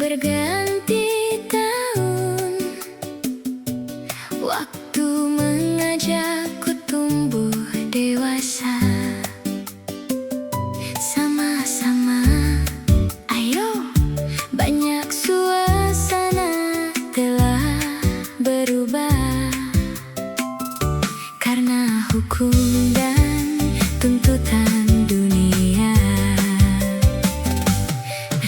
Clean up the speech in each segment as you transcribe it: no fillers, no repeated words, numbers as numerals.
Berganti tahun, waktu mengajakku tumbuh dewasa. Sama-sama, ayo, banyak suasana telah berubah karena hukum dan tuntutan dunia.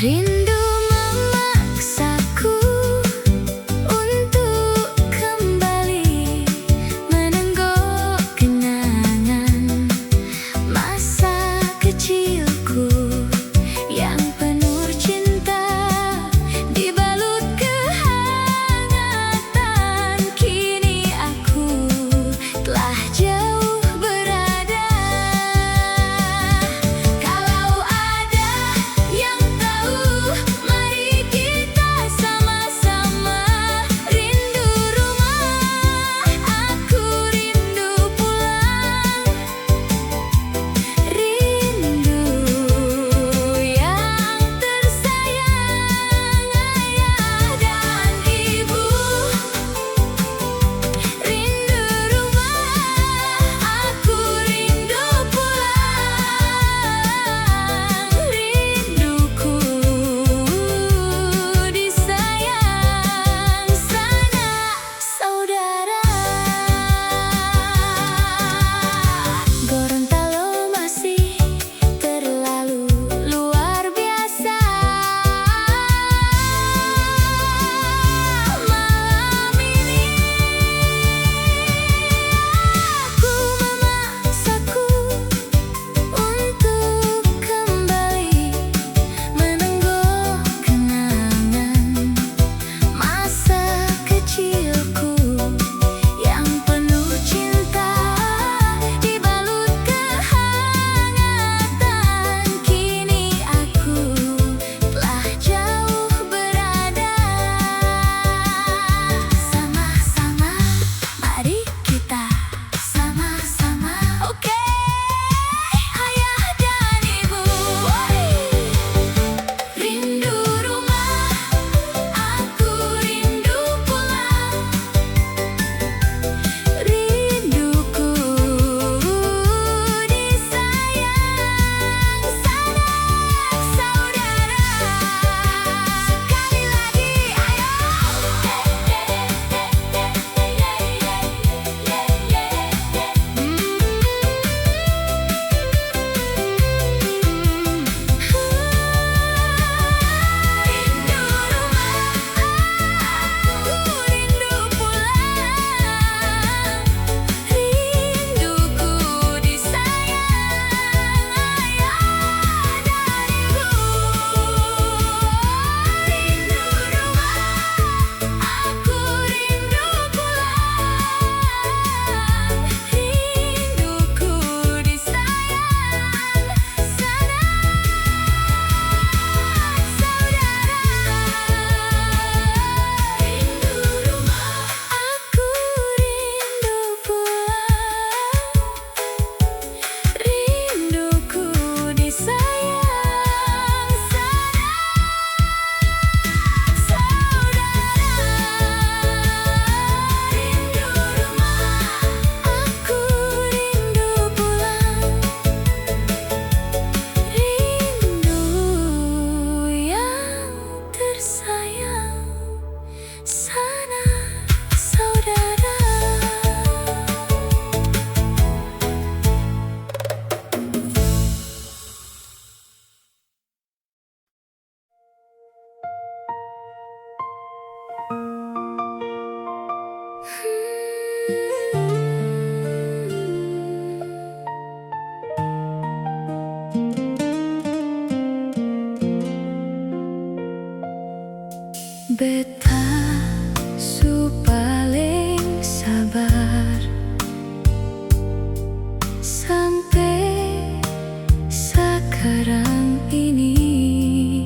Rindu memaksaku untuk kembali menenggok kenangan masa kecilku yang penuh cinta, dibalut kehangatan. Kini aku telah jauh berada. Kalau ada yang tahu, mari kita sama-sama rindu rumah. Aku rindu pulang, rindu yang tersayang, ayah dan ibu. Rindu rumah, aku rindu pulang, rinduku disayang sanak saudara. Gorontalo masih terlalu luar biasa. Malam ini aku memaksaku untuk kembali menenggok kenangan masa kecilku yang penuh cinta, dibalut kehangatan. Kini aku telah jauh berada. Sama-sama, mari kita sama-sama. Oke, ayah dan ibu. Rindu rumah, aku rindu pulang, rinduku disayang sanak saudara. Sekali lagi, ayo. Rindu rumah, aku rindu pulang, rinduku disayang ayah dan ibu. Rindu rumah, aku rindu pulang, rinduku disayang sanak saudara. Rindu rumah, aku rindu pulang, rinduku disayang sanak saudara. Rindu rumah, aku rindu pulang, rindu yang tersayang sanak saudara. Beta su paling sabar sampai sekarang ini.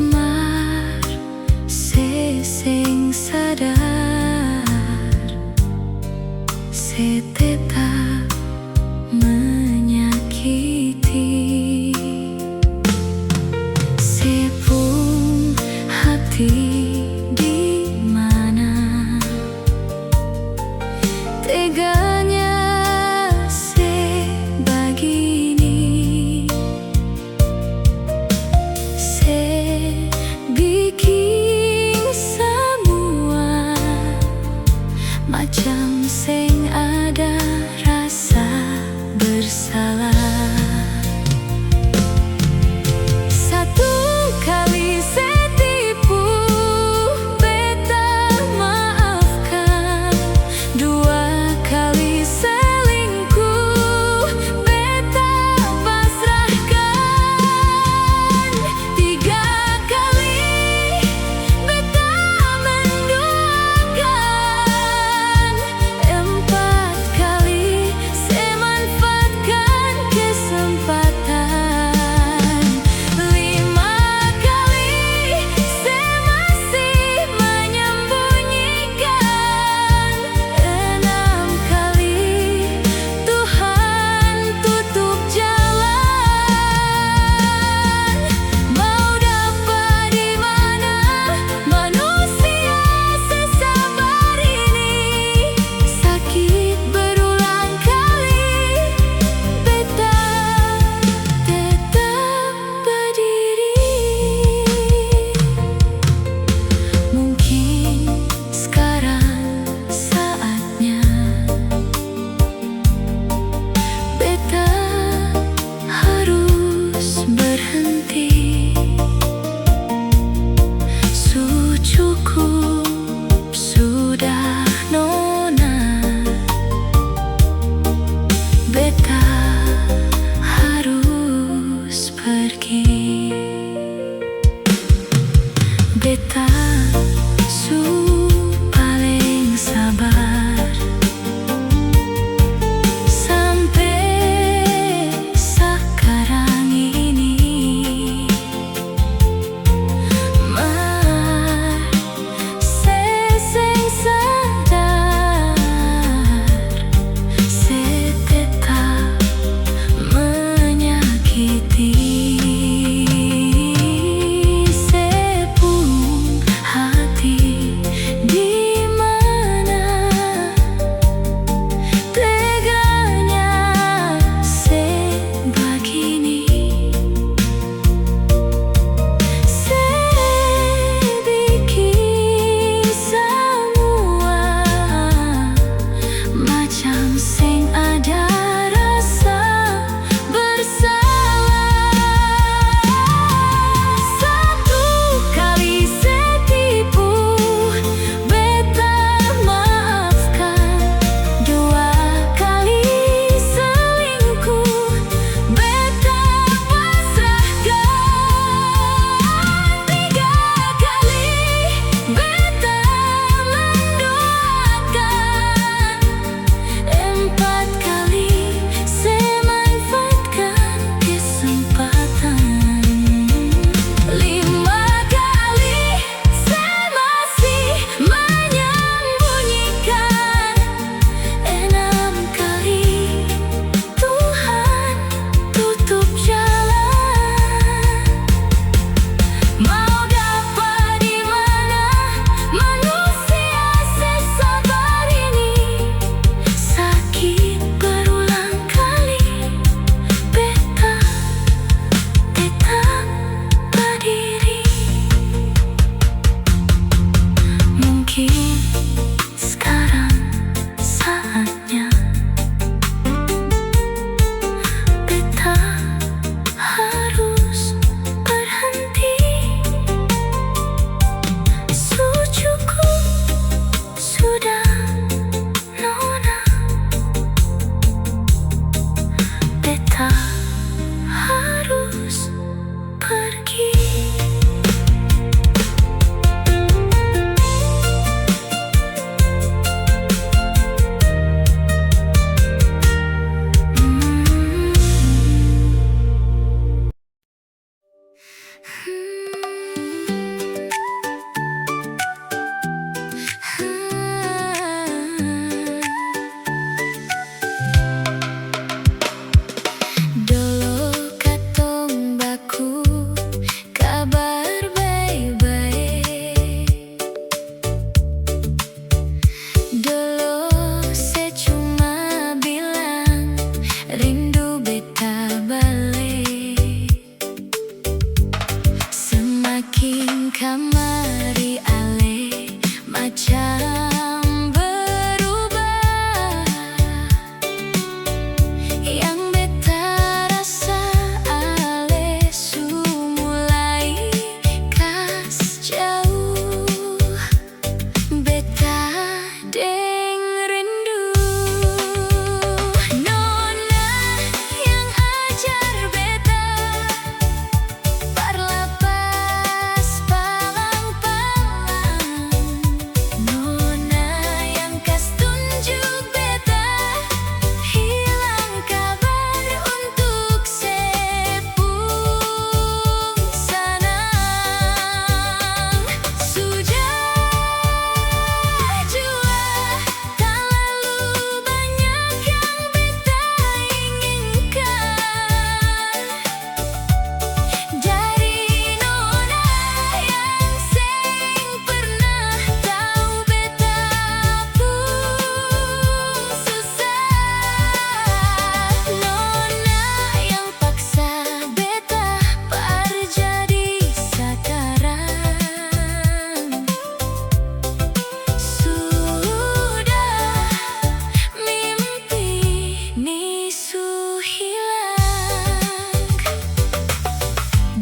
Mar seseng sadar, setetap menyakiti. pergi. Beta su paling sabar sampai sekarang ini. Mar seseng sadar setetap menyakiti. Sepung hati di mana teganya sebegini. Sebikin semua macam sing ada rasa bersalah. Satu kali setipu beta maafkan, dua kali selingkuh beta pasrahkan, tiga kali beta mendoakan, empat kali semanfaatkan kesempatan, lima kali semasih menyembunyikan, enam kali Tuhan tutup jalan. Mau dapat di mana manusia sesabar ini? Sakit berulang kali, beta tetap berdiri. Mungkin sekarang saatnya beta harus berhenti. Cukup sudah, Nona. Beta harus pergi. Dulu katong baku kabar baik-baik. Dulu saya cuma bilang rindu beta balik. Semakin kamari ale macam berubah. Yang beta rasa ale su mulai kas jauh. Beta deng rindu Nona yang ajar beta berlapas palang-palang. Nona yang kas tunjuk beta hilang kabar untuk sepung sanang. Sudah jua terlalu banyak yang beta inginkan dari Nona yang seng pernah tahu beta pun susah. Nona yang paksa beta berjadi sekarang. Sudah mimpi ni su hilang.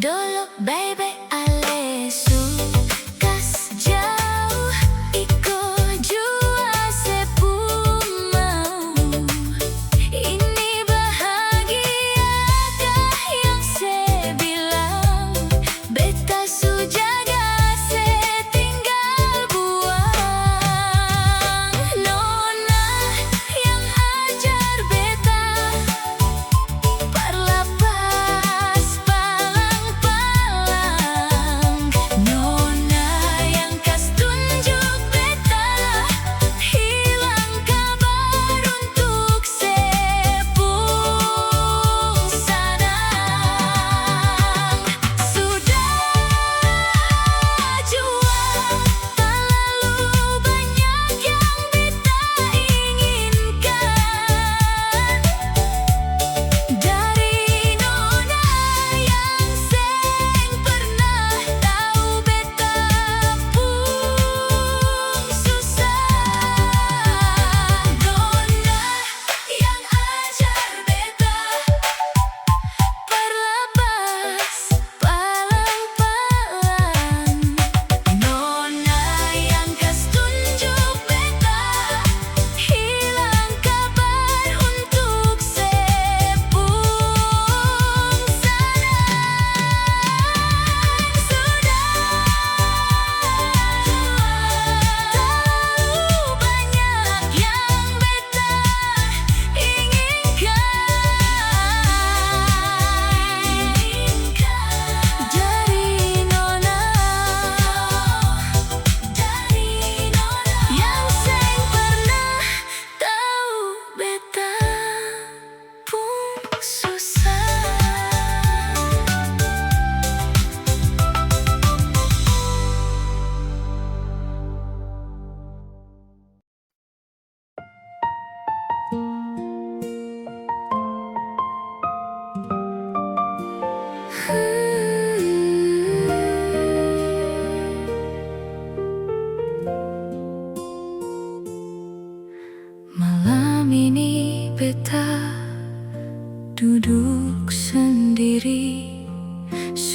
Dulu baby ale su kas jauh, iko jua sepung mau. Ini bahagiakah yang saya bilang?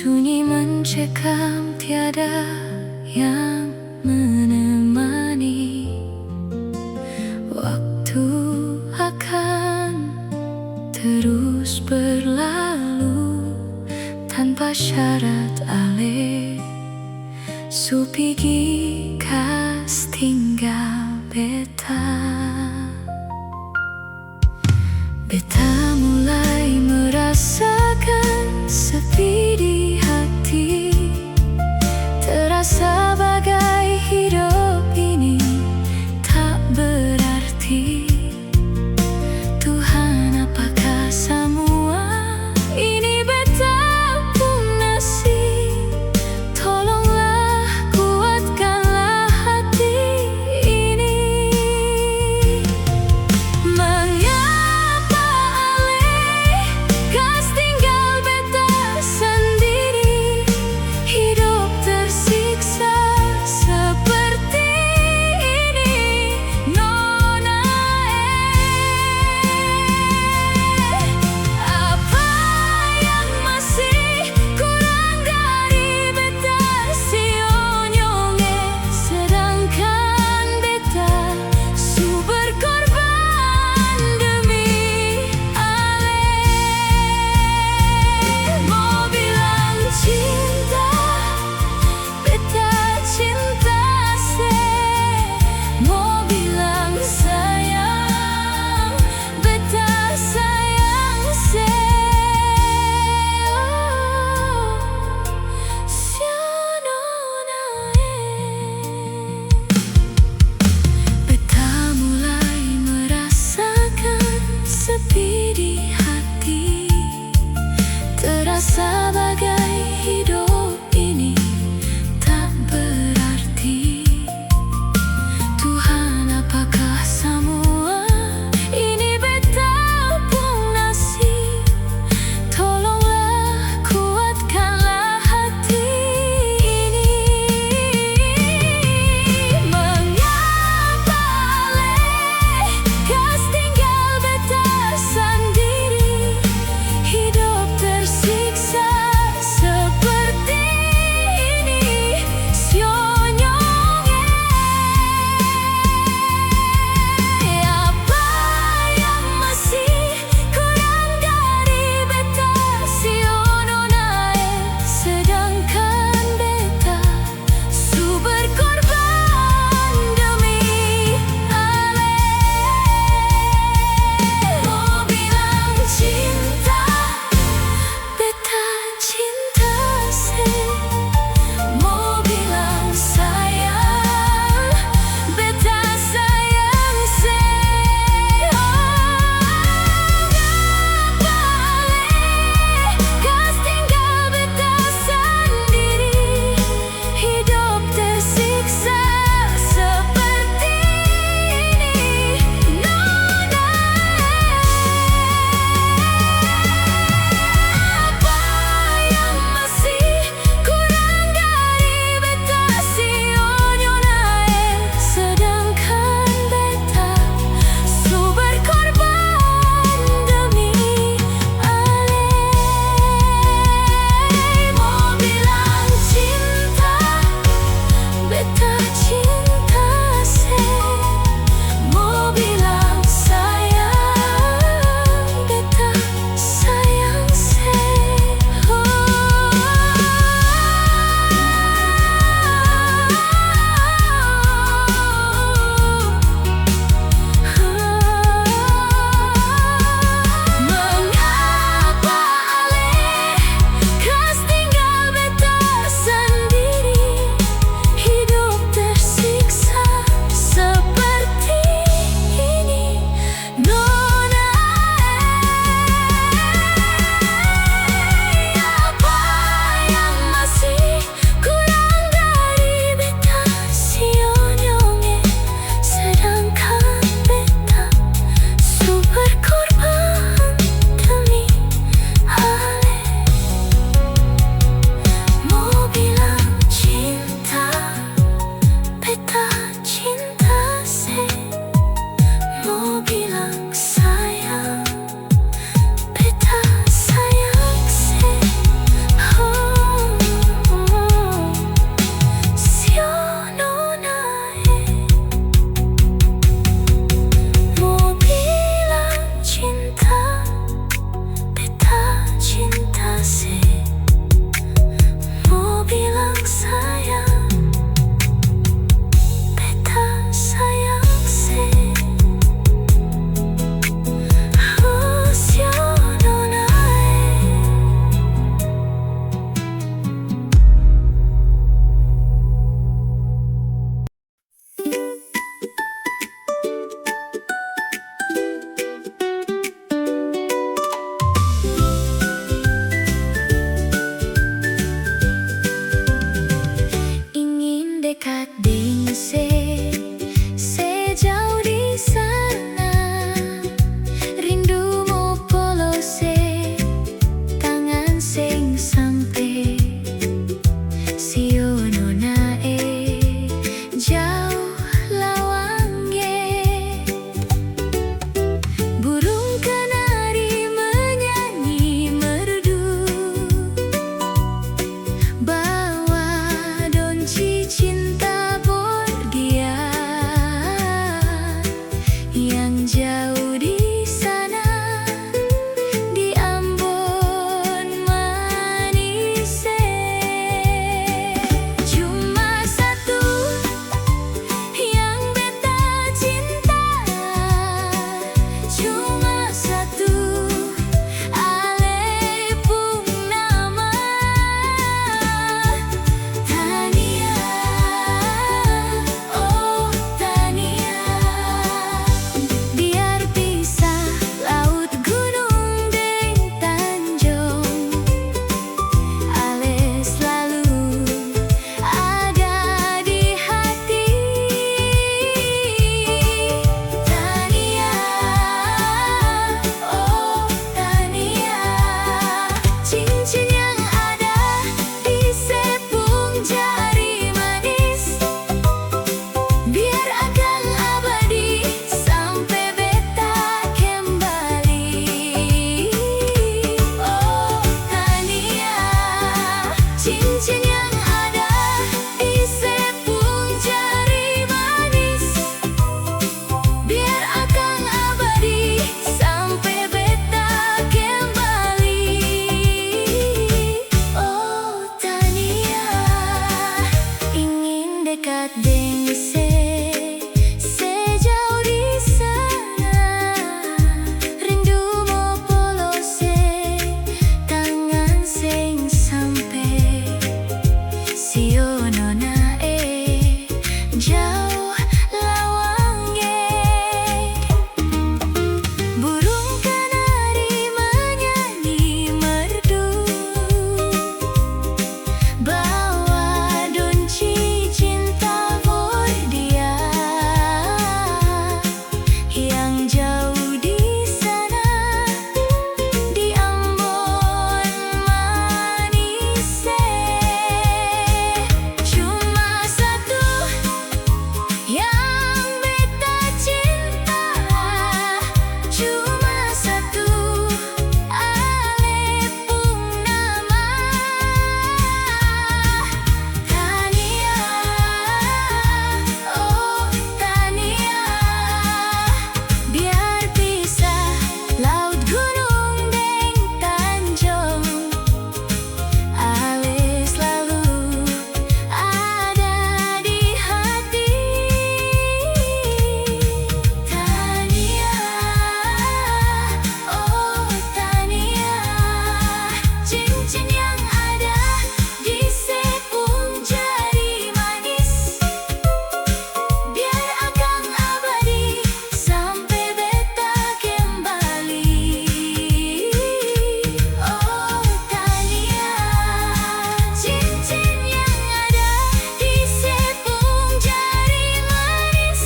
Sunyi mencekam, tiada yang menemani. Waktu akan terus berlalu tanpa syarat ale. Supigi kas tinggal beta. Beta mulai merasakan sepi di hati. Terasa bagai hidup ini tak berarti. Tuhan, apakah semua ini beta punasi? Tolonglah kuatkanlah hati ini. Mengapa ale kas tinggal beta sendiri? cincin yang ada di sepung jari manis, biar akan abadi sampai beta kembali. Oh Tania, ingin dekat deng sejauh di sana, rindu mau polose tangan sing sampai sio nona jauh lawange. Burung kanari menyanyi merdu, bawa donci cinta for dia yang jauh di sana, di Ambon Manise. Cuma satu yang beta cinta, cuma satu alepung nama Tania. Oh Tania, biar pisah laut gunung deng tanjung, ale selalu ada di hati. Tania, oh Tania, cincin yang ada di sepung jari manis, biar akan abadi sampai beta kembali. Oh Tania, cincin yang ada di sepung jari manis,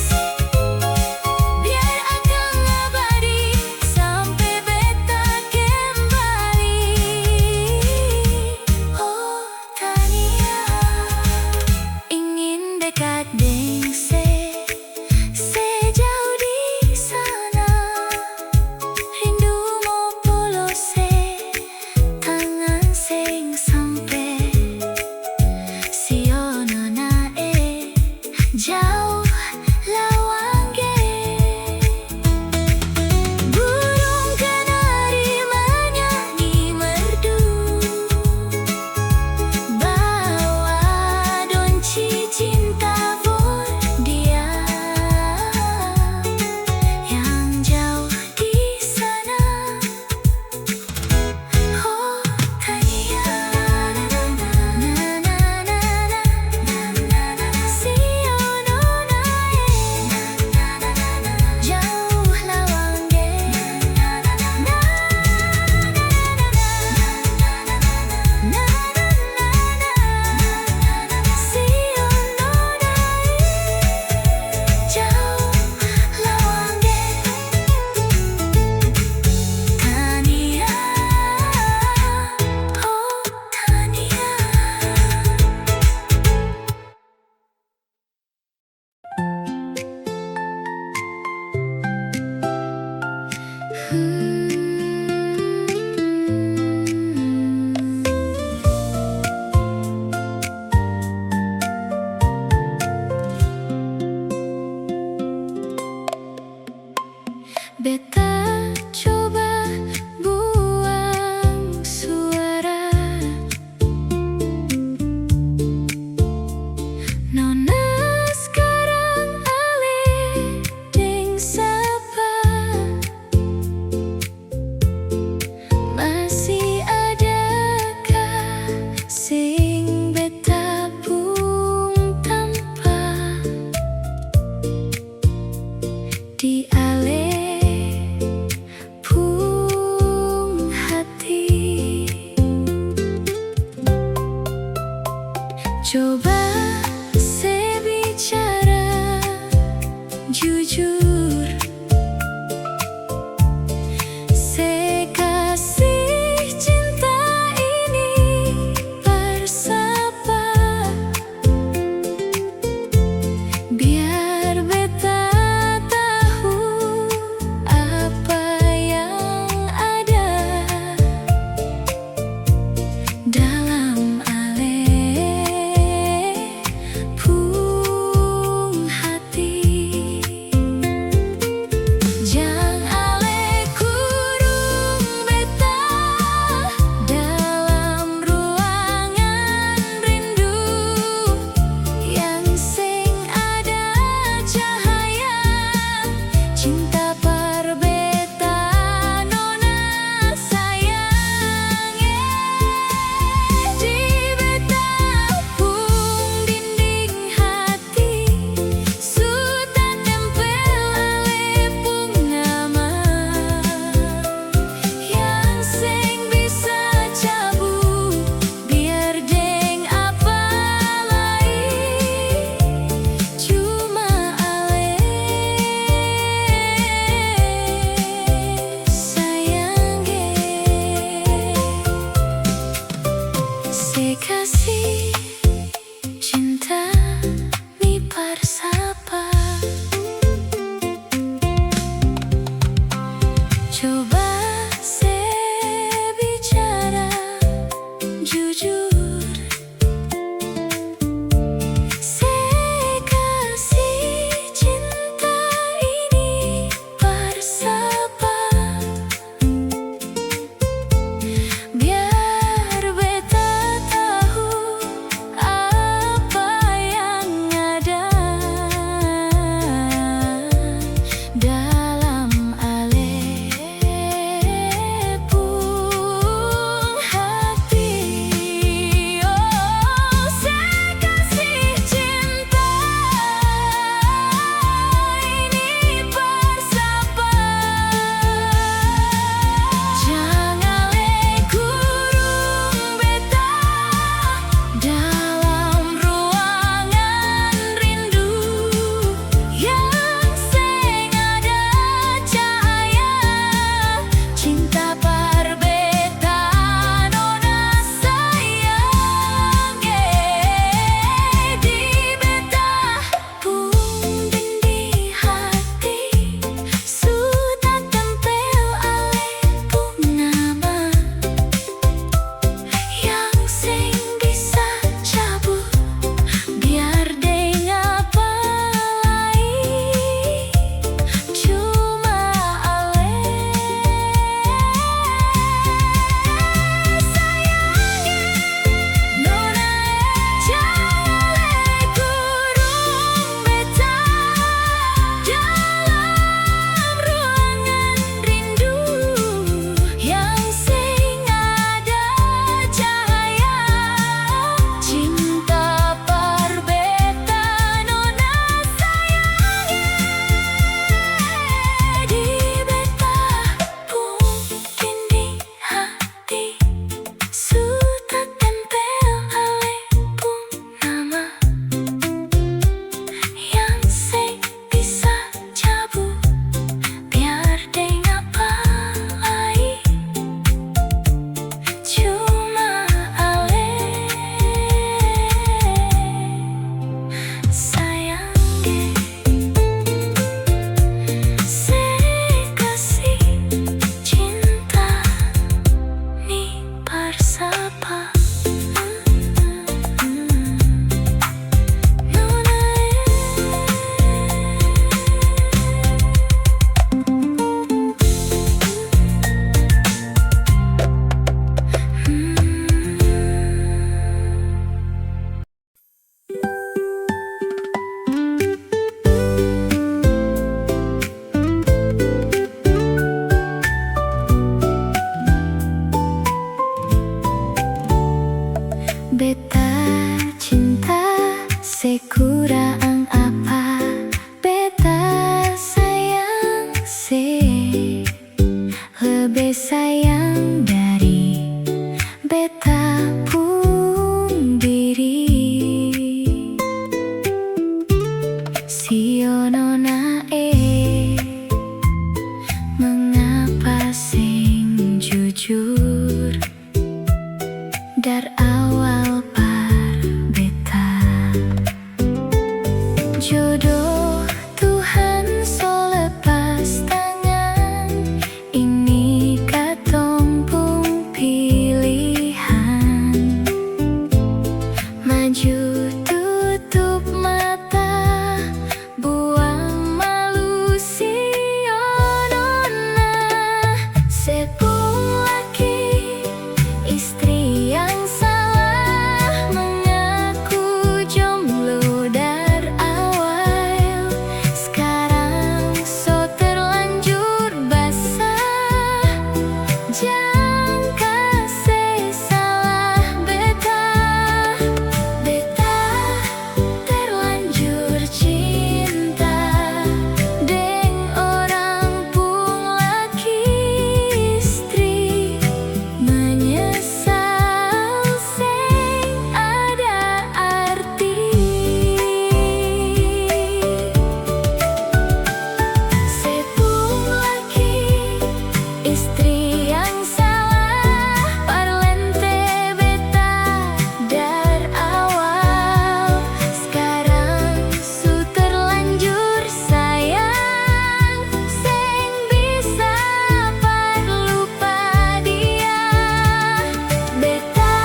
biar akan abadi sampai beta kembali. Oh Tania, ingin dekat deng sejauh di sana, rindu mau polose tangan sing sampai sio nona jauh lawange. Burung kanari menyanyi merdu, bawa donci cinta for dia yang jauh di sana. Oh Tania, sio nona jauh lawange. Sio nona jauh lawange. Tania, oh Tania. Beta coba buang suara, nona sekarang ale deng sapa, masih adakah sing beta pung tanpa di ale pung hati. Coba saya bicara jujur, saya kasih cinta ini bersapa, biar beta tahu apa yang ada dalam ale Beta cinta sekurang apa beta sayang se lebih sayang dari beta pun diri. Sionona mengapa sing jujur dar awal par beta jodoh Tuhan so lepas tangan ini katong pun pilihan maju tutup mata buang malu sionona sepung laki istri yang salah mengaku jomblo dar awal sekarang so terlanjur basah jangan kasih salah beta terlanjur cinta deng orang pun laki istri menyesal seng ada arti sepung laki istri yang salah parlente beta dar awal sekarang su terlanjur sayang seng bisa parlupa dia beta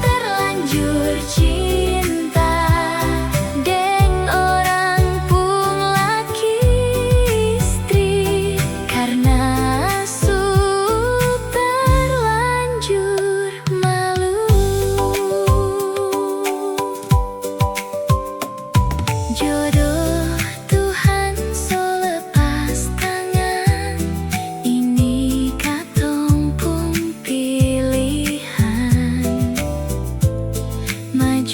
terlanjur cinta deng orang pun laki istri karena su terlanjur malu. Jodoh Tuhan so lepas tangan ini katong pun pilihan maju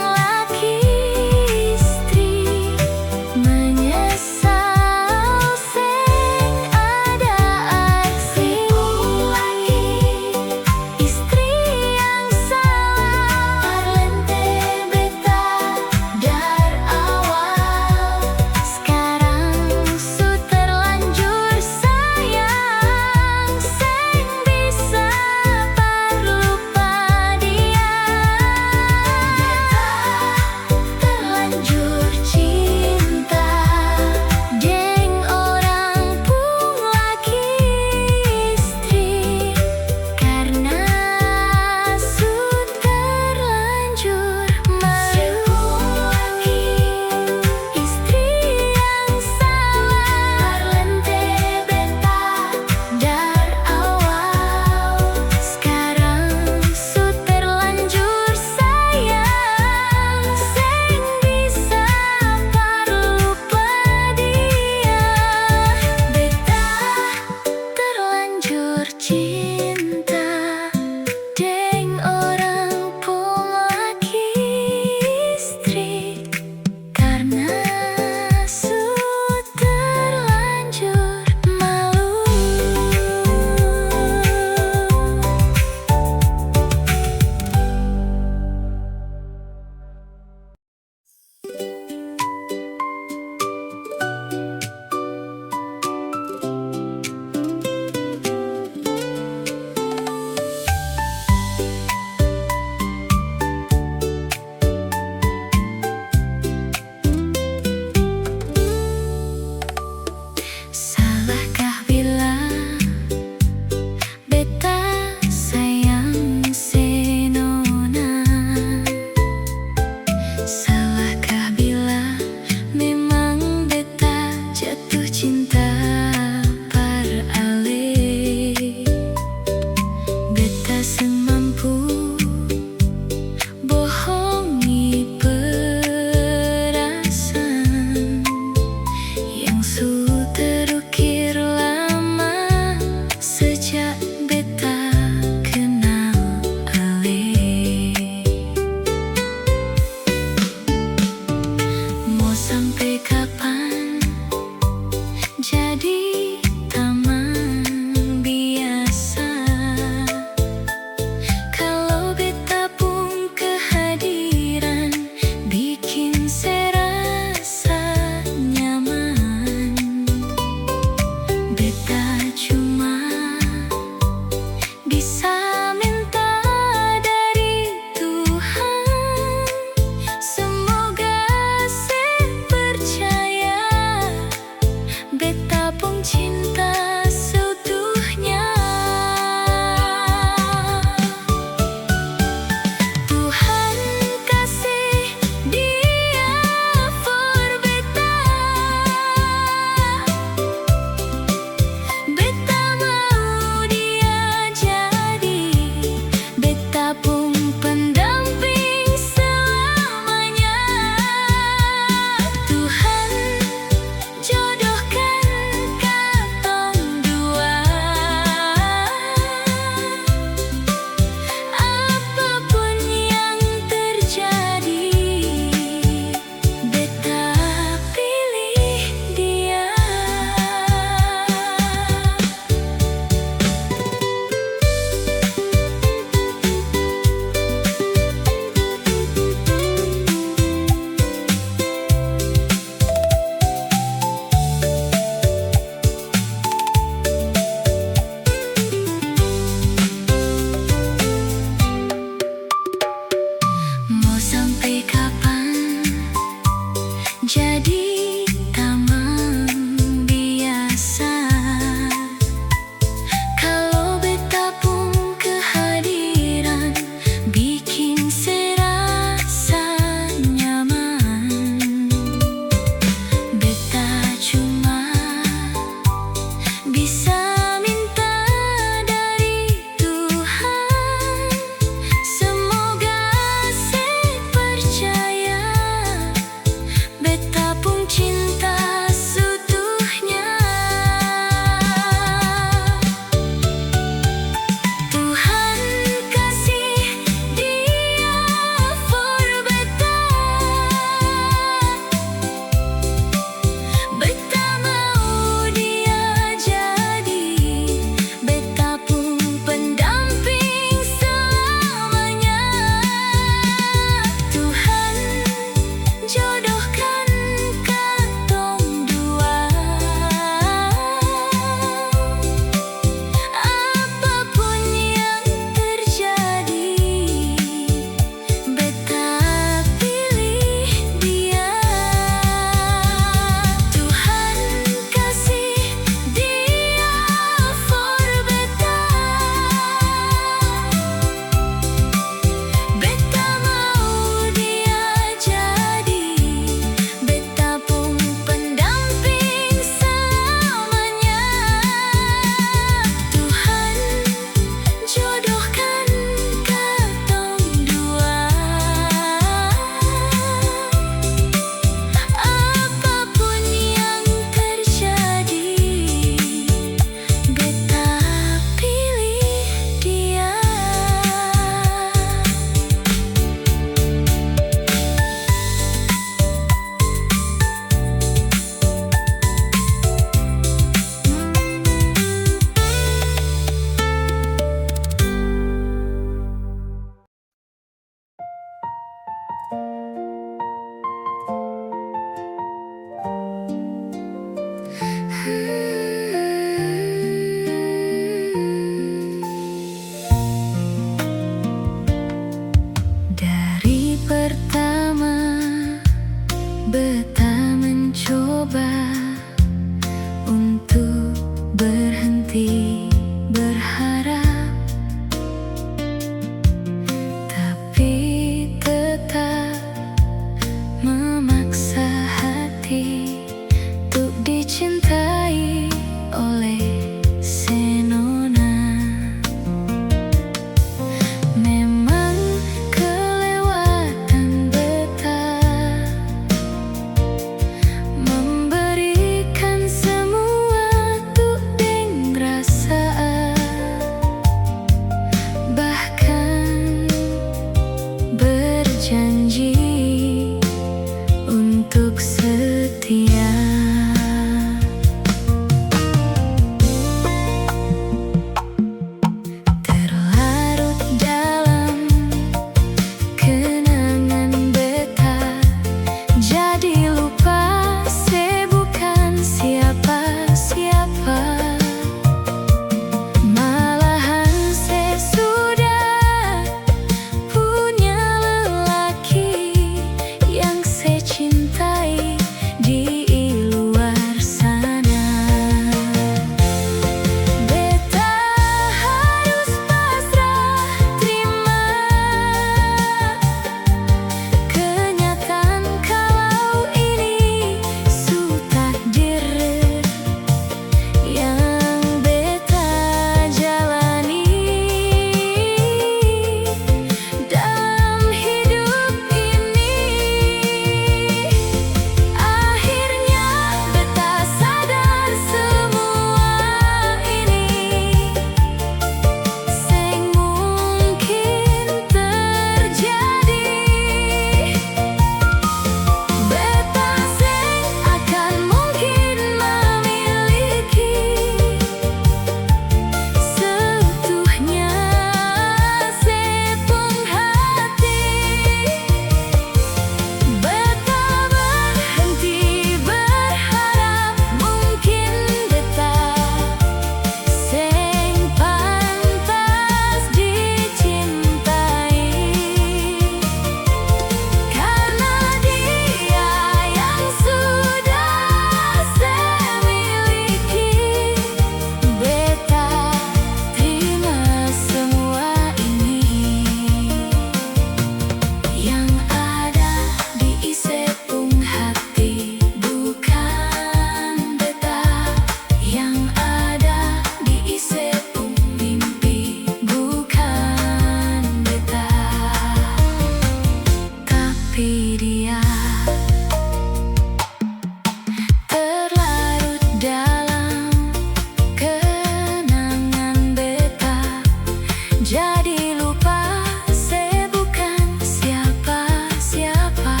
Jadi lupa saya bukan siapa-siapa.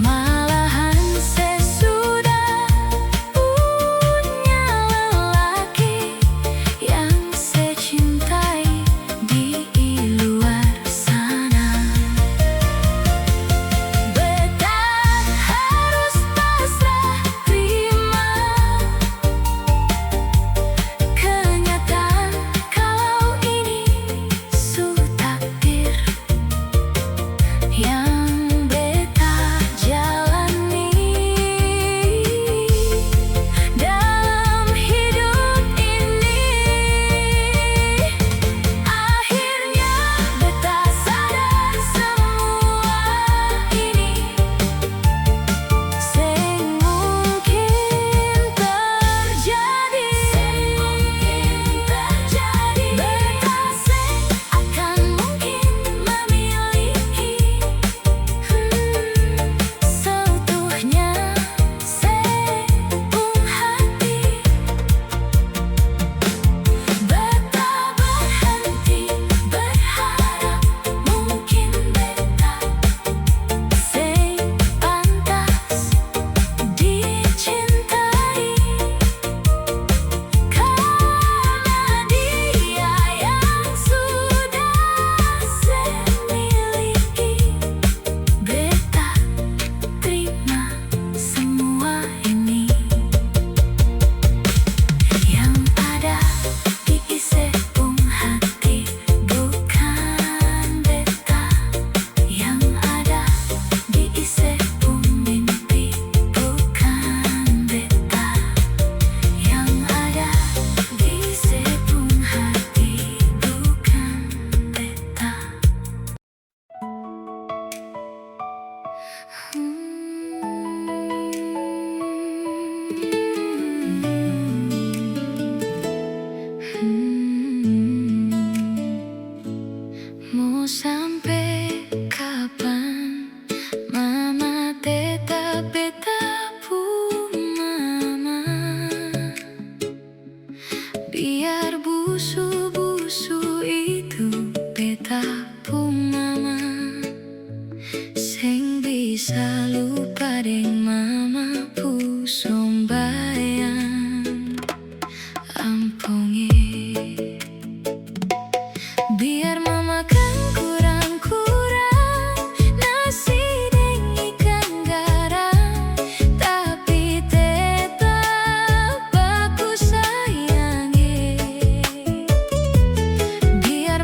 Malahan saya sudah punya lelaki yang saya cintai di luar sana. Beta harus pasrah terima kenyataan kalau ini sudah takdir yang beta jalani dalam hidup ini. Akhirnya beta sadar semua ini sing mungkin terjadi. Beta sing akan mungkin memiliki seutuhnya sepenuh hati. Beta berhenti berharap mungkin beta sing pantas dicintai, karena dia yang sudah saya miliki. Beta terima semua ini yang ada di isi hati, bukan beta. Yang ada di isi mimpi, bukan beta. Yang ada di isi hati, bukan beta. Mau sampai kapan mama tetap beta pu mama? Biar busu-busu itu beta pu mama, sing bisa lupa deng mama pu sombayang ampungi. Biar mama kan kurang-kurang nasi deng ikan garam, tapi tetap aku sayangi. Biar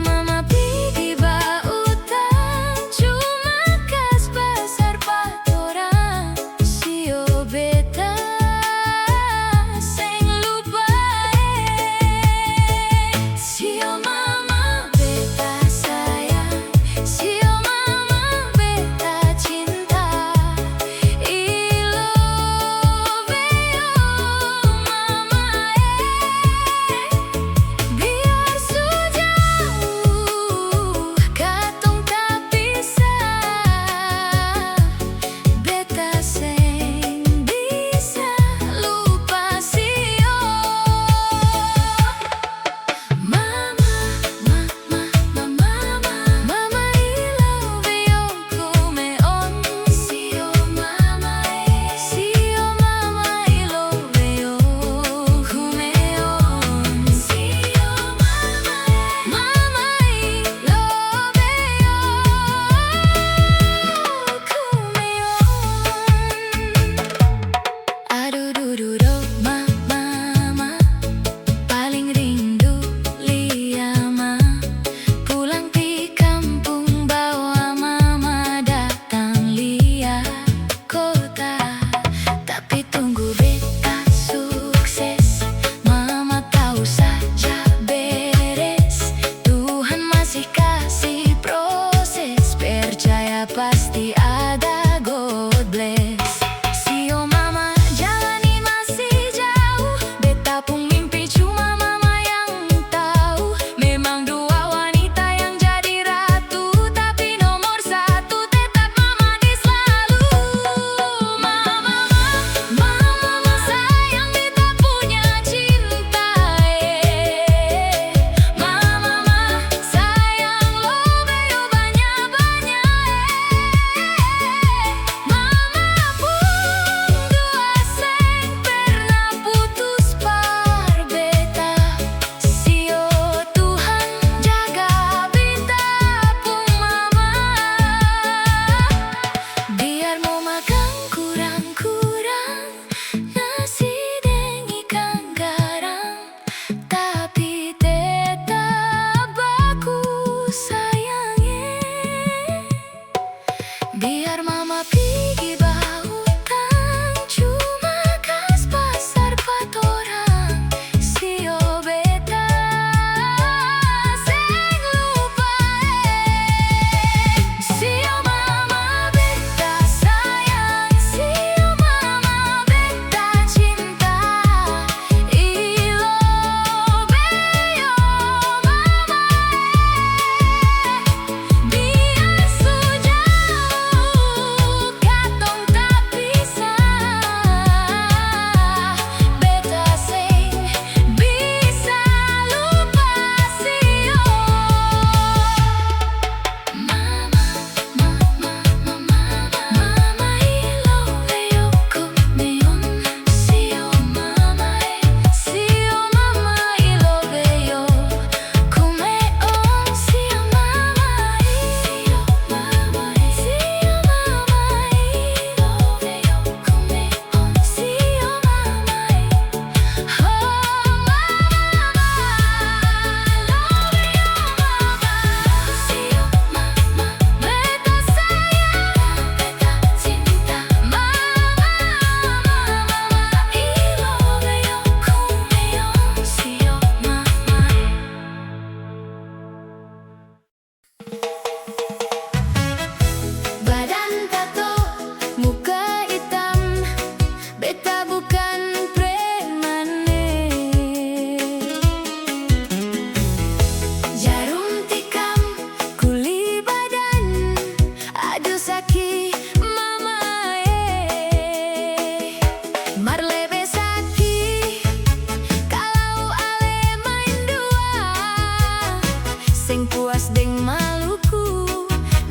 sing puas deng Maluku,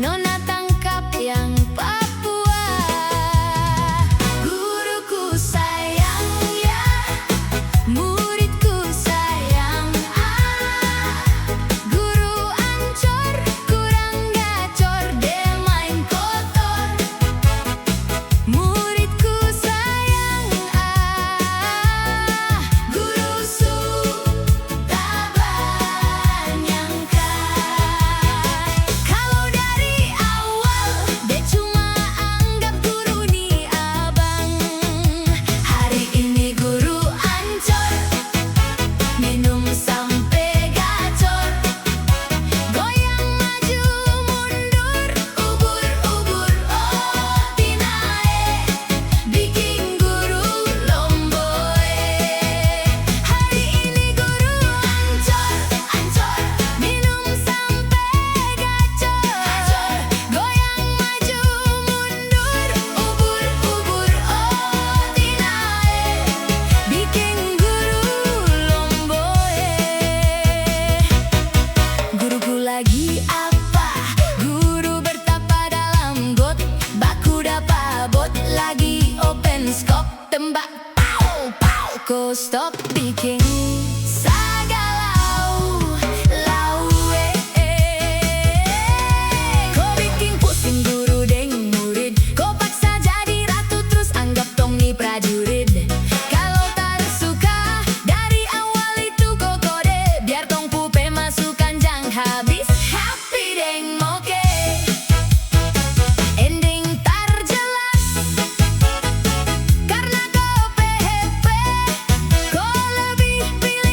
nona tangkap yang Papua. Guruku sayang ya, muridku sayang guru ancor, kurang gacor, dia main kotor. Muridku sayang guru su tak banyangkai. Kalau dari awal dia cuma anggap guru ni abang. Hari ini guru ancor, minum sampai gacor, goyang maju mundur, ubur-ubur oh tinae, bikin guru lomboe. Hari ini guru ancor, minum sampai gacor, goyang maju mundur, ubur-ubur oh tinae, bikin guru lomboe. Guruku lagi apa? Guru bertapa dalam got, baku dapa bot lagi open scope, tembak pow pow, ko stop bikin sagalau lau ko bikin pusing guru deng murid, ko paksa jadi ratu terus anggap tong ni prajurit. Kalau tak suka dari awal itu ko kode, biar tong pupe masukkan jang habis happy deng moke. Ending tar jelas karena ko PHP, ko lebih pilih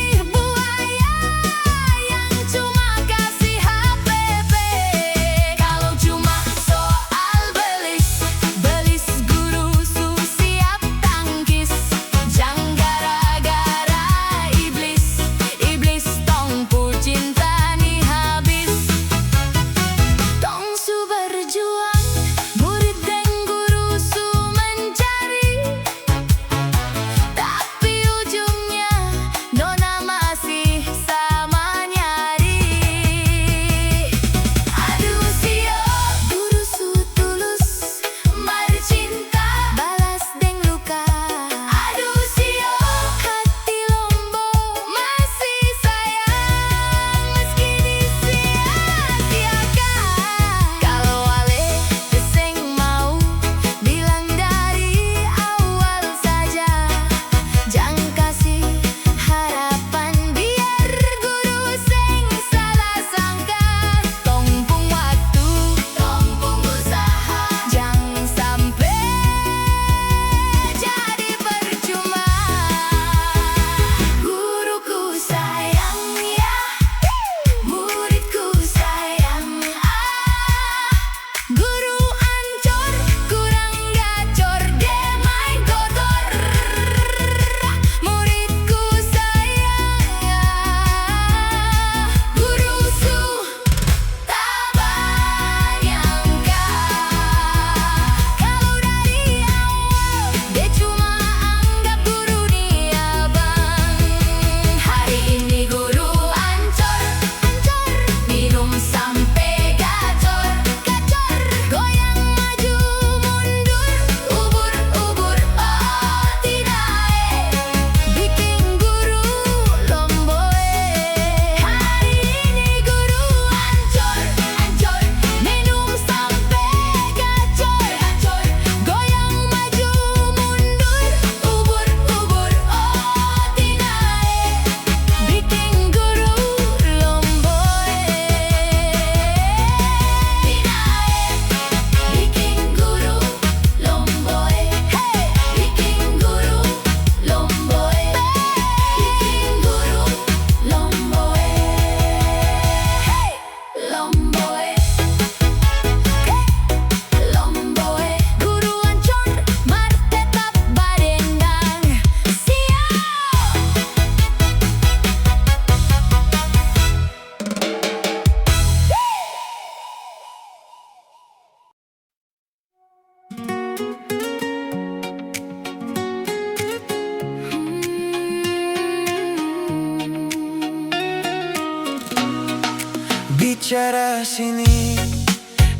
Bicara sini,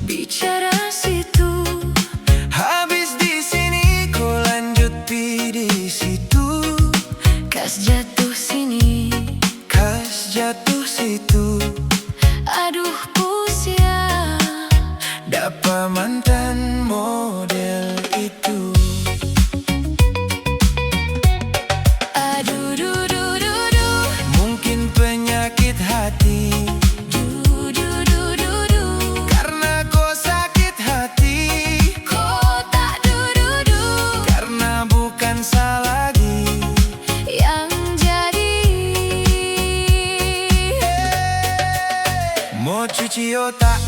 bicara situ. habis di sini kau lanjut di situ. Kas jatuh sini, Kas jatuh situ. aduh pusing. Dapat mantan model itu. Aduh du du du du. Mungkin penyakit hati, Du du du du du. karena kau sakit hati, Kok tak du du du. karena bukan salah lagi Yang jadi. mau cuci otak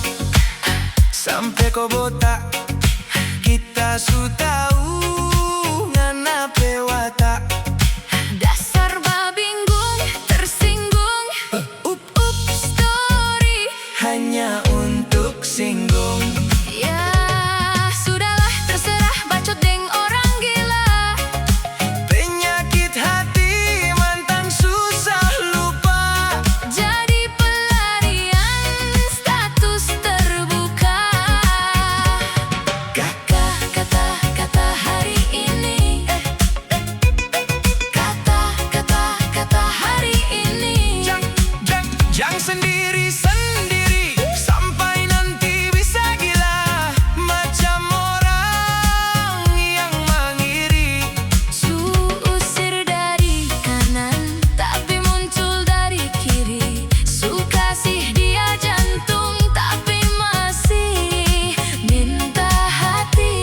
sampai kau botak. Kita sudah tahu nganape watak. Dasar babinggung, tersinggung. Up story. Hanya untuk singgung. Ya sudahlah, terserah bacot deng orang gila. Penyakit hati mantan susah lupa. Jadi pelarian status terbuka. Kata-kata hari ini. Kata-kata hari ini. Jangan sendiri-sendiri sampai nanti bisa gila. Macam orang yang mengiri. Usir dari kanan tapi muncul dari kiri. Suka sih dia jantung tapi masih minta hati.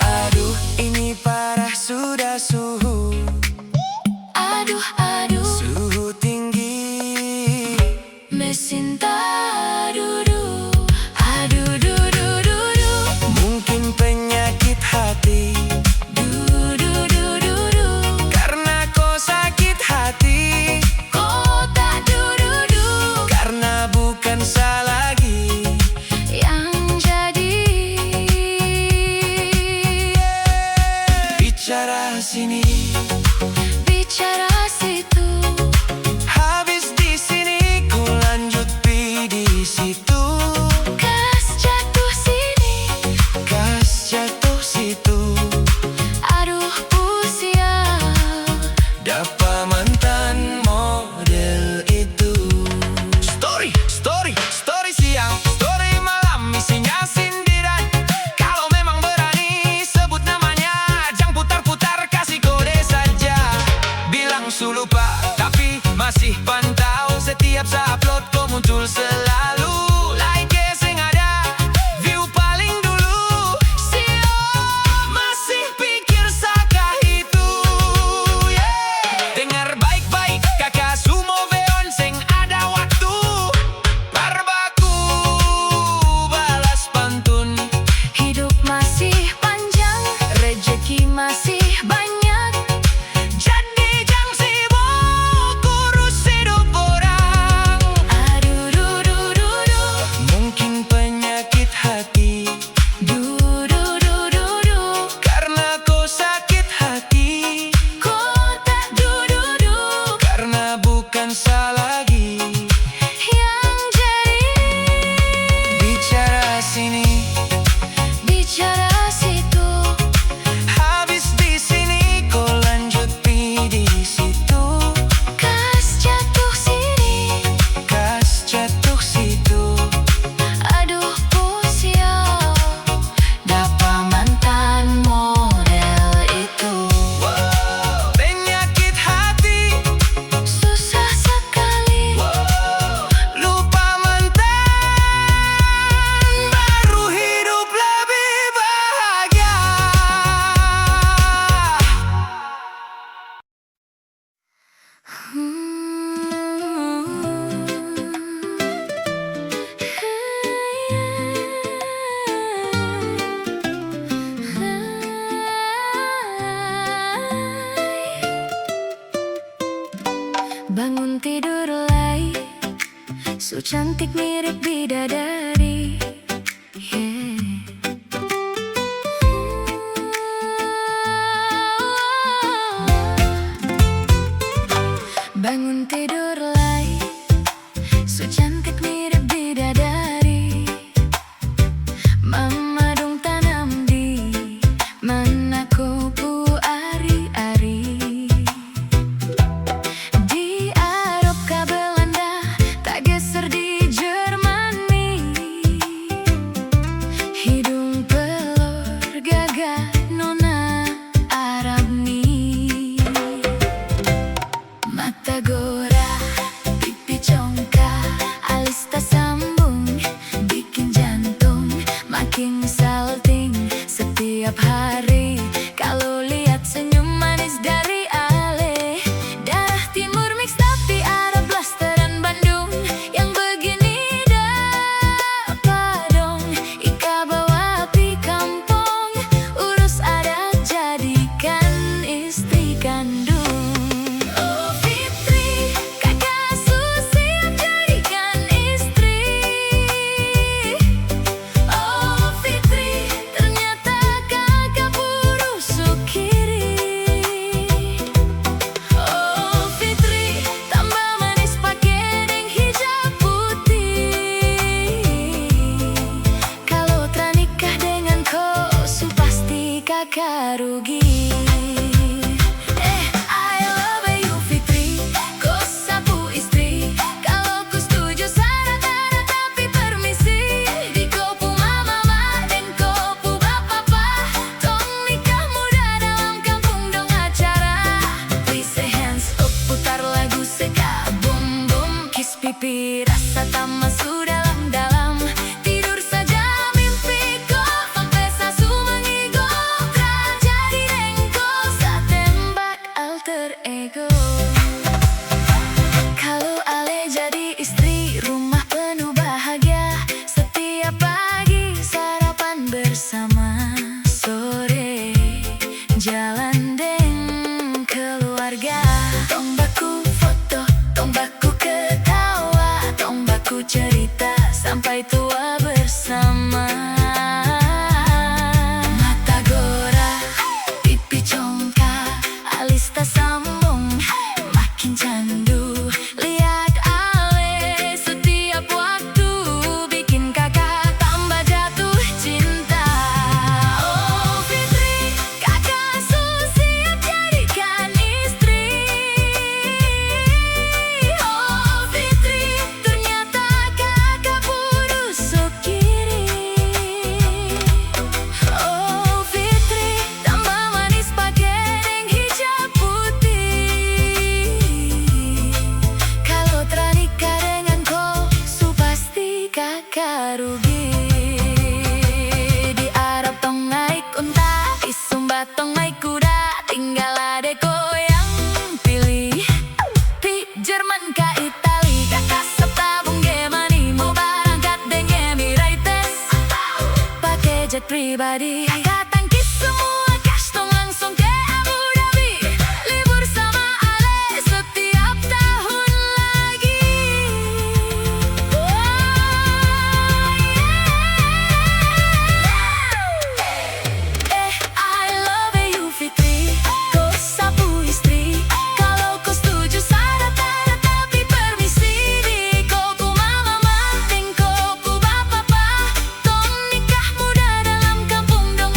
Aduh, ini parah sudah suhu. Aduh, Suhu tinggi. mesin tak duduk. Aduh du du du du. Mungkin penyakit hati, Du du du du du. karena kau sakit hati, Kok tak du du du. karena bukan salah lagi Yang jadi. bicara sini, Bicara situ. habis di sini kau lanjut di situ. Kas jatuh sini. Kas jatuh situ. Aduh pusing. Dapat mantan model itu. Story siang, story malam, isinya sindiran. Kalau memang berani sebut namanya, jangan putar-putar, kasih kode saja. Bilang su lupa, tapi masih pantau. Setiap saya upload kau muncul selalu. Like sing ada, view paling dulu. Sio masih pikir saka itu. Dengar baik-baik, kakak sumo veon sing ada waktu. Parbaku balas pantun. Hidup masih panjang, rezeki masih banyak. Jadi jangan sibuk urus hidup orang. Aduh du du du du. Mungkin penyakit hati, Du du du du du. karena kau sakit hati, Kok tak du du du. karena bukan salah lagi Yang jadi. bicara sini, Bicara situ. habis di sini kau lanjut di situ. Kas jatuh sini. Kas jatuh situ. Aduh pusing. Dapat mantan model itu. Penyakit hati, Susah sekali. lupa mantan, baru hidup lebih bahagia. Bangun tidur lagi, su cantik mirip bidadari. Yeah. Bangun tidur lagi, su cantik Mata gora, pipi congkak, alis tak sambung, bikin jantung makin salting setiap hari. Kalau lihat senyum manis dari Ale, darah timur mix tapi ada blasteran Bandung. Yang begini dapat dong, Ika bawa pi kampung, urus adat jadikan istri kandung. Oh Fitri, kakak siap jadikan istri. Oh Fitri, ternyata kakak burusuk kiri. Oh Fitri, tambah manis pakai deng hijab putih. Kalau tak nikah dengan kau, su pasti kakak rugi. I love you Fitri, kau sapu istri. Kalau ku setuju syarat-syarat tapi permisi. Di kopu mama dan kopu bapak, tong nikah muda dalam kampung dong acara. Please say hands up, putar lagu seka boom boom. Kiss pipi rasa tak masuk dalam-dalam. Tidur saja mimpiku, sampai sasu mengigau. Tragedi dengko, saat tembak alter ego. Kalau Ale jadi istri, rumah penuh bahagia. Setiap pagi sarapan bersama, sore jalan deng keluarga. Tong baku foto, tong baku ketawa, tong baku cerita sampai tua bersama. Mata gora, pipi congkak, alis tak sambung, makin candu. Lihat Ale setiap waktu, bikin kakak tambah jatuh cinta. Oh Fitri, kakak siap jadikan istri. Oh Fitri, ternyata kakak burusuk kiri. Oh Fitri, tambah manis pakai deng hijab putih. Kalau tak nikah dengan kau, su pasti kakak rugi. Di Arab tong naik unta, di Sumba tong naik kuda. Tinggal adeko yang pilih, pi Jerman ka Itali. Kakak setabung Gemani, mau berangkat dengan Emirates. Pakai jet pribadi, kakak tangkis semua cash tong langsung ke Abu Dhabi. Libur sama Ale setiap tahun lagi. I love you Fitri, kau sapu istri. Kalau kau setuju syarat-syarat tapi permisi. Di kopu mama dan kopu bapak, tong nikah muda dalam kampung dong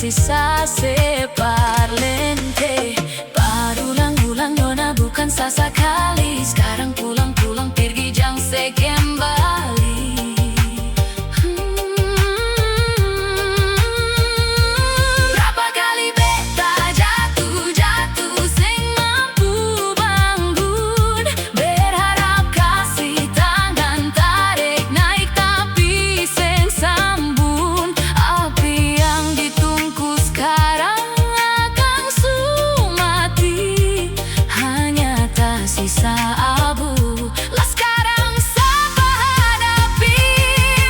sisa separlente. Berulang-ulang nona bukan sesekali. Sekarang pulang-pulang pergi jang sekembali. Berapa kali beta jatuh-jatuh sing mampu bangun. Berharap kasih tangan tarik naik tapi sing sambun. Api yang ditungku sekarang akan sumati. Hanya tak sisa abu. Lah sekarang siapa hadapi?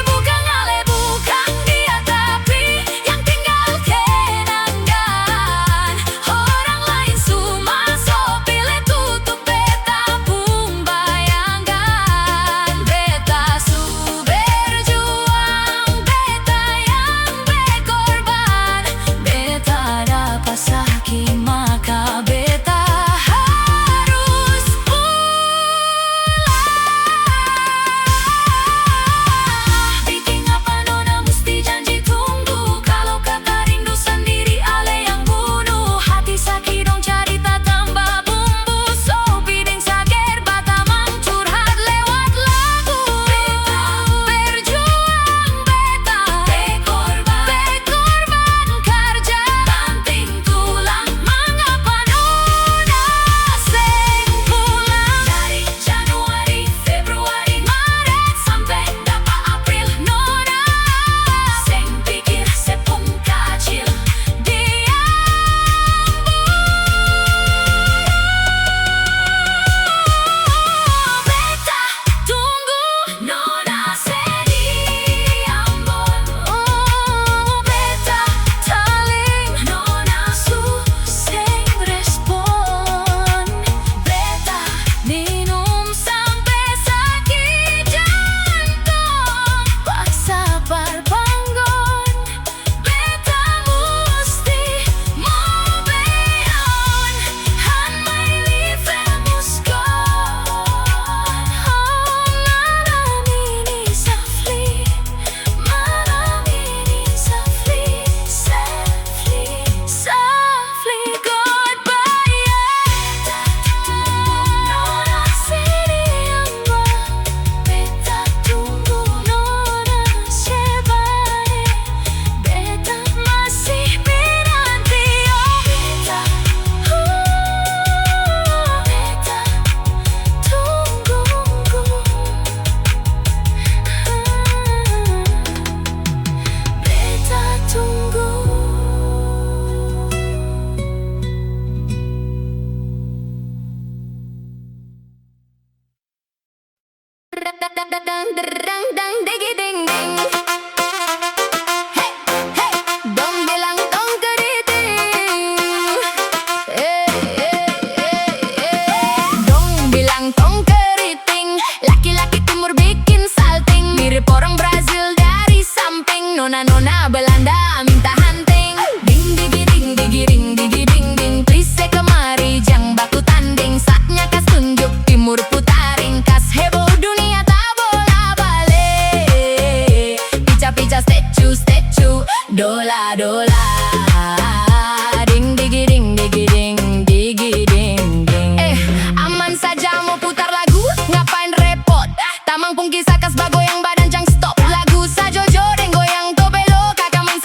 Bukan ngale, bukan dia, tapi yang tinggal kenangan. Orang lain semua so pilih tutup beta pun bayangkan. Beta su berjuang, beta yang berkorban. Beta dapat sakit maka beta harus bikin apa nona mesti janji tunggu. Kalau kata rindu sendiri ale yang bunuh. Hati sakit dong cari tak tambah bumbu. So bideng sager bata curhat lewat lagu. Beta berjuang, beta berkorban kerja banting tulang. Mengapa nona seng pulang? Dari Januari, Februari, Maret sampai dapat April. Nona seng pikir sepung kacil. Beta tunggu nona sedih ambon. Beta taling nona su seng respon. Beta minum sampai sakit jantung. Paksa berbanggon. Beta mesti mau beon. Han my life must go on. Malam ini softly, malam ini softly, softly goodbye. Beta tunggu nona sedih ambon. Beta tunggu nona sebalik. Beta masih menanti. Beta tunggu. Beta tunggu. Dong bilang tong keriting. Dong bilang tong keriting. Laki-laki timur bikin salting. Mirip orang Brazil dari samping. Nona-nona Belanda minta hunting. Ding digiring digiring digiding ding. Please say kemari jang baku tanding. Saatnya kas tunjuk timur putaring. Kas heboh dunia tak bola balik. Pica-pica statue dola ding digiring digiding digiding ding. Aman saja mau putar lagu, ngapain repot? Tamang pun kisah kas bagoyang badan jang stop. Lagu sa Jojo dan goyang tobelo. Kakak main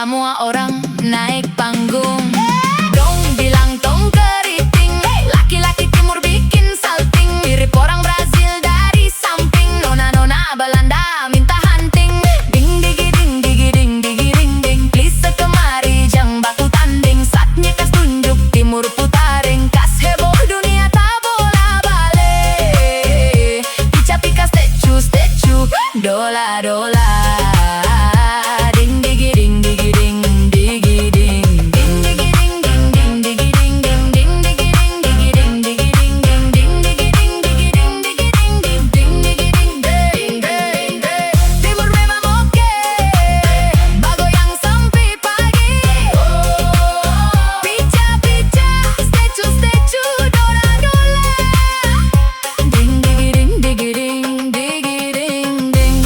Semua orang naik panggung. Dong bilang tong keriting, laki-laki timur bikin salting. Mirip orang Brazil dari samping. Nona-nona Belanda minta hunting. Ding digi ding digi ding digi ding ding. Please kemari jang baku tanding. Saatnya kas tunjuk timur putaring. Kas heboh dunia tak bola balik. Pica pika statue statue. Dola dola. Ding digi ding digi ding digi ding. Ding digi ding ding ding digi ding ding. Ding digi ding digi ding digi ding ding. Ding digi ding digi ding digi ding ding. Ding digi ding ding ding ding. Timur memang oke, bagoyang sampai pagi. Pica pica statue statue. Dola dola. Ding digi ding digi ding digi ding ding.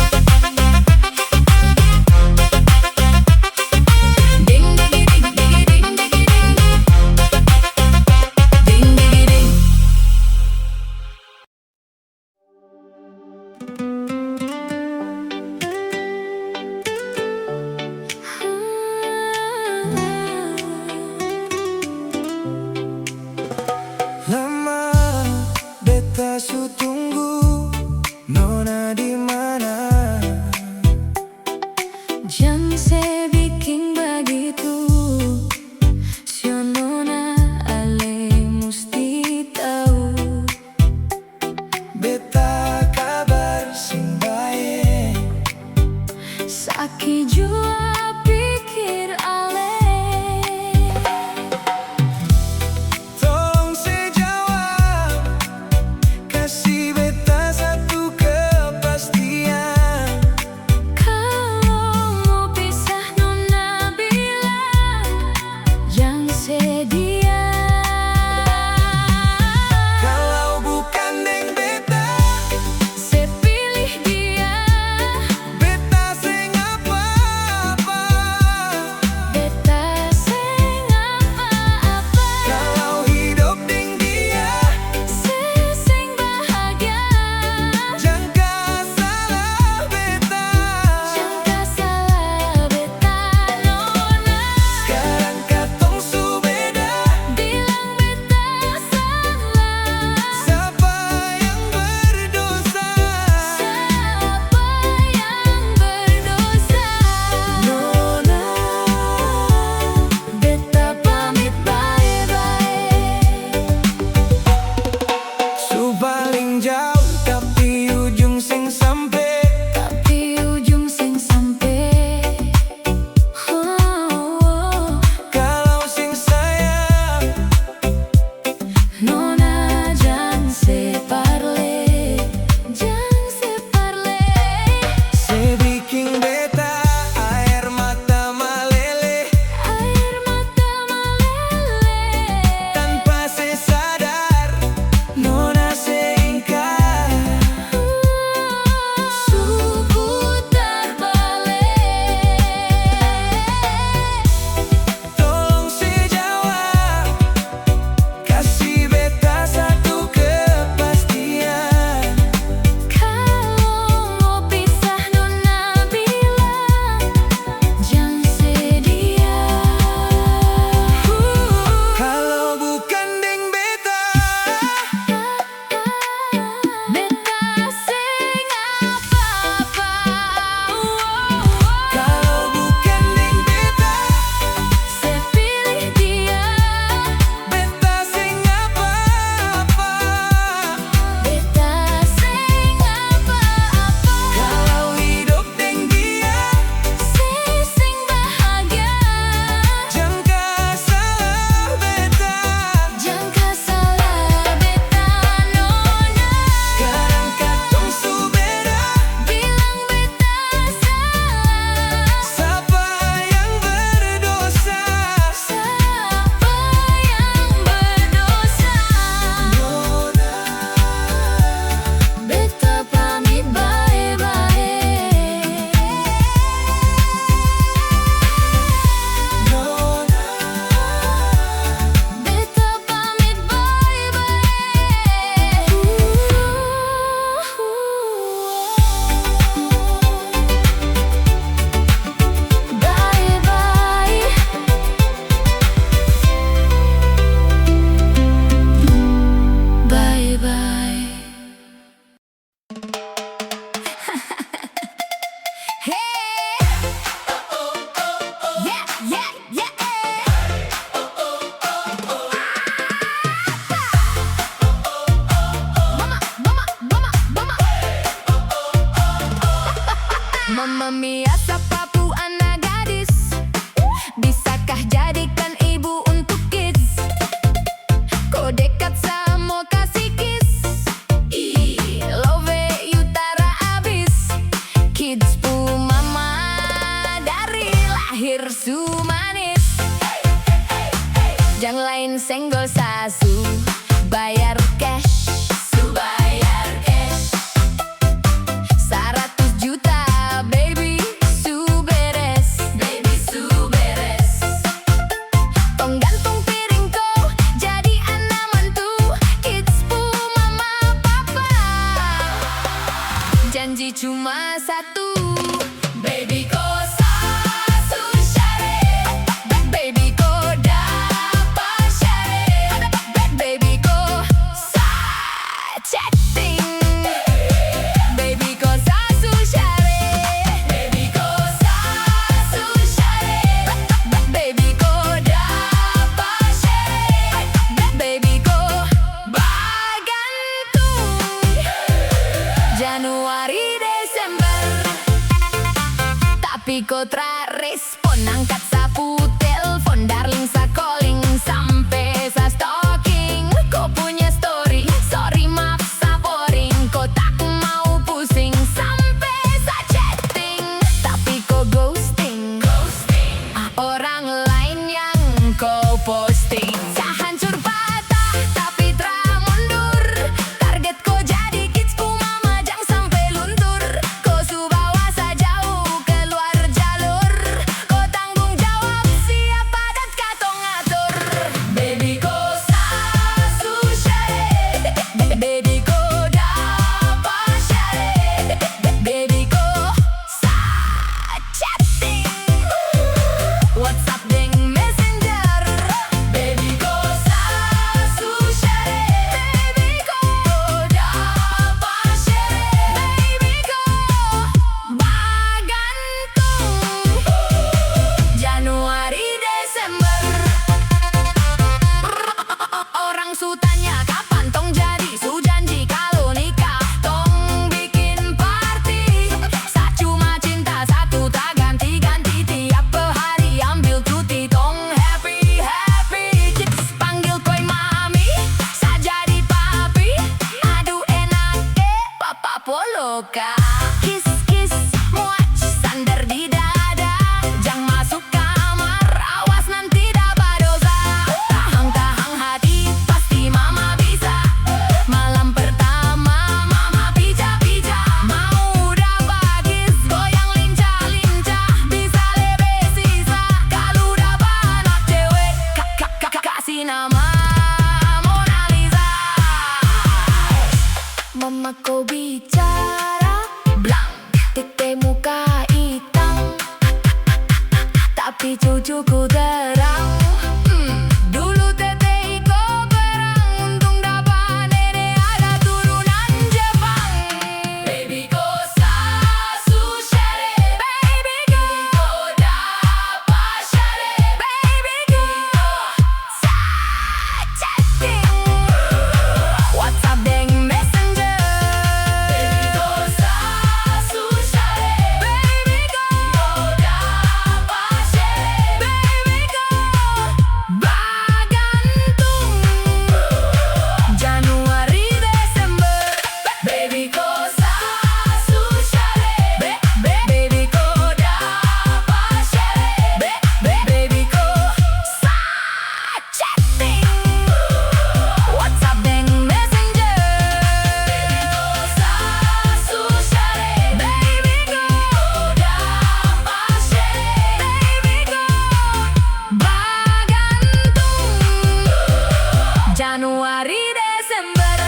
Mamma mia, sapapu anak gadis, bisakah jadikan ibu untuk kids? Kau dekat sama kasih kiss, love you tara abis. Kids pu mama dari lahir su manis. Jangan lain senggol sasu, bayar cash, su bayar cash. 100 juta baby su beres, baby su beres. Tong gantung piring ko jadi anak mantu, kids pu mama papa. Janji cuma satu, baby ko sasu syare, baby ko dapat syare, baby ko sa chatting, baby ko sasu syare, baby ko sasu syare, baby ko dapat syare, baby ko bagantung. Januari Desember, tapi kau tra respon, angkat sapu telepon, darling sa calling sampai sa stalking. Kau punya story, sorry maaf sa boring, kau tak mau pusing sampai sa chatting, tapi kau ghosting, orang lain yang kau posting. Sa hancur patah tapi tra mundur, target kau jadi kids pu mama jangan sampai luntur. Kau su bawa sa jauh keluar jalur, kau tanggung jawab siapa dat katong ngatur. Baby ko sasu syare, baby ko dapat syare, baby ko sa chatting, WhatsApp deng messenger, baby ko sasu syare, baby ko dapat syare, baby ko bagantung. Januari Desember, orang su tanya kapan tong jadi, su janji kalau nikah tong bikin party. Sa cuma cinta satu tak ganti-ganti, tiap hari ambil cuti tong happy happy. Kids panggil koi mami, sa jadi papi, aduh enak papa poloka. Kiss kiss muach sandar di dada, jangan masuk kamar awas nanti dapat dosa. Tahang-tahang hati pasti mama bisa, malam pertama mama pija-pija. Mau dapat kiss goyang lincah-lincah, bisa lebih sisa. Kalau dapat anak cewek kasih nama Mona Lisa. Mama kau bicara blank, titik muka hitam, tapi cucuku terang. Dulu teteh kau perang, untung dapat nenek ada turunan Jepang. Baby ko sasu syare, baby ko dapat syare, baby ko sa chatting, WhatsApp deng messenger, baby ko sasu syare, baby ko dapat syare, baby ko bagantung. Januari Desember, baby ko sasu syare, baby ko dapat syare, baby ko sa chatting, WhatsApp deng messenger, baby ko sasu syare, baby ko dapat syare, baby ko bagantung. Januari Desember.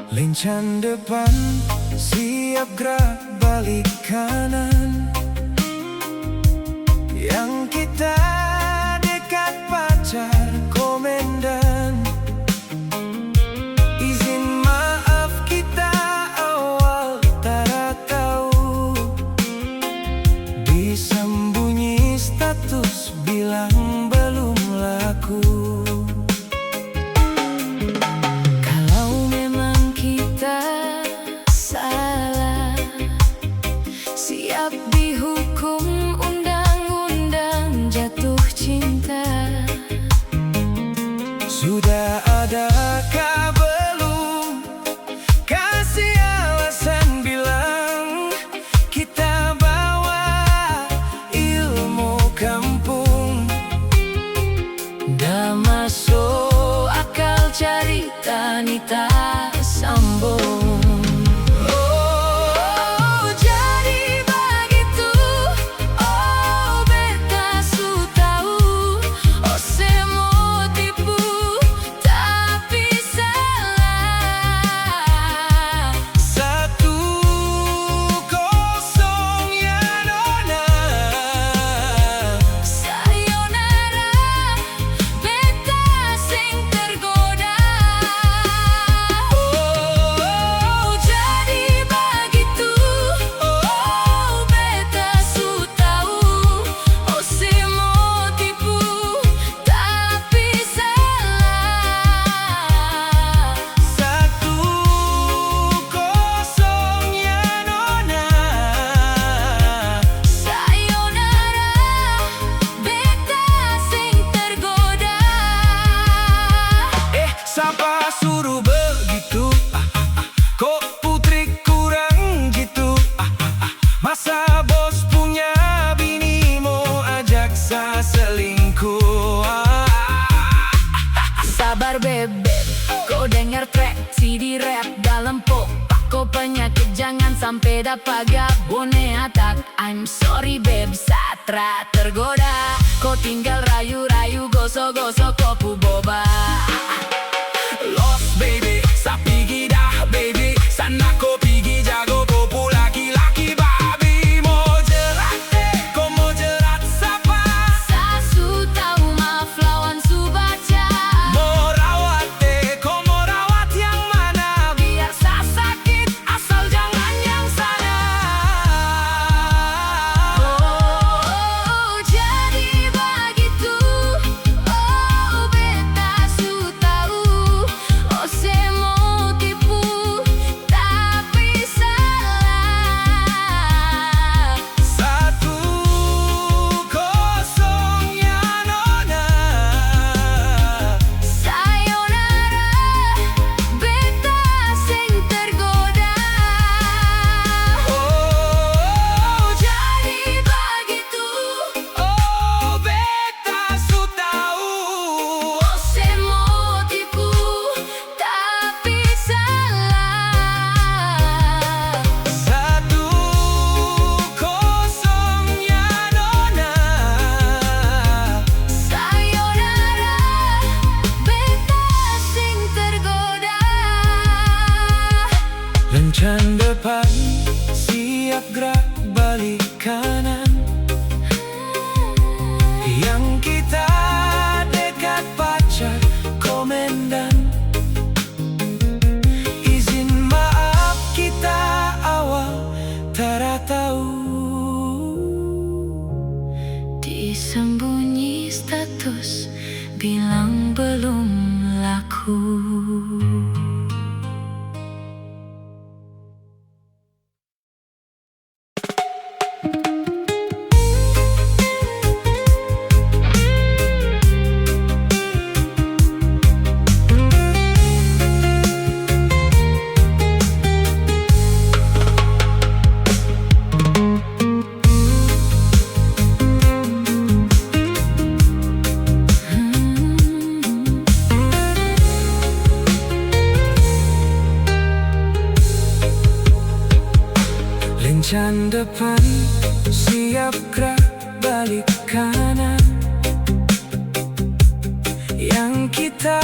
Lincah depan, siap gerak balik kanan. Yang kita dekat pacar komendan. Izin maaf kita sambung. Oh, jadi begitu. Oh, beta su tahu. Oh, semua tipu tapi salah. 1-0 ya nona. Sayonara, beta sing tergoda. Oh, jadi begitu. Oh, beta su tahu. Oh, semua tipu tapi salah. 1-0 ya nona. Sayonara, beta sing tergoda. Siapa suruh begitu? Kok putri kurang gitu? Masa bos punya bini mau ajak saya selingkuh? Sabar bebek, kau denger track CD rap dalam pop. Kau penyakit jangan sampai dapat gabone atak. I'm sorry babe, satra tergoda. Kau tinggal rayu-rayu, gosok-gosok kopu boba. Lost baby, sa pigi dah baby. Sana ko pigi jago popo laki-laki babi. Mau jerat kau mau jerat siapa? Sasu tahu maaf lawan su baca. Mau rawat kau mau rawat yang mana? Biar sa sakit Asal jangan yang sana. Oh, jadi begitu. Oh, beta su tahu. Oh, semua tipu tapi salah. 1-0 ya nona. Sayonara, beta sing tergoda. Oh, Jadi begitu. oh beta su tahu. Oh, semua tipu tapi salah. 1-0 ya nona. Sayonara, beta sing tergoda. Lencan depan, siap gerak balik kanan. Yang kita dekat pacar komandan. Izin maaf kita awal tak tahu. Disembunyi status, bilang belum laku. Lencan depan, siap gerak balik kanan. Yang kita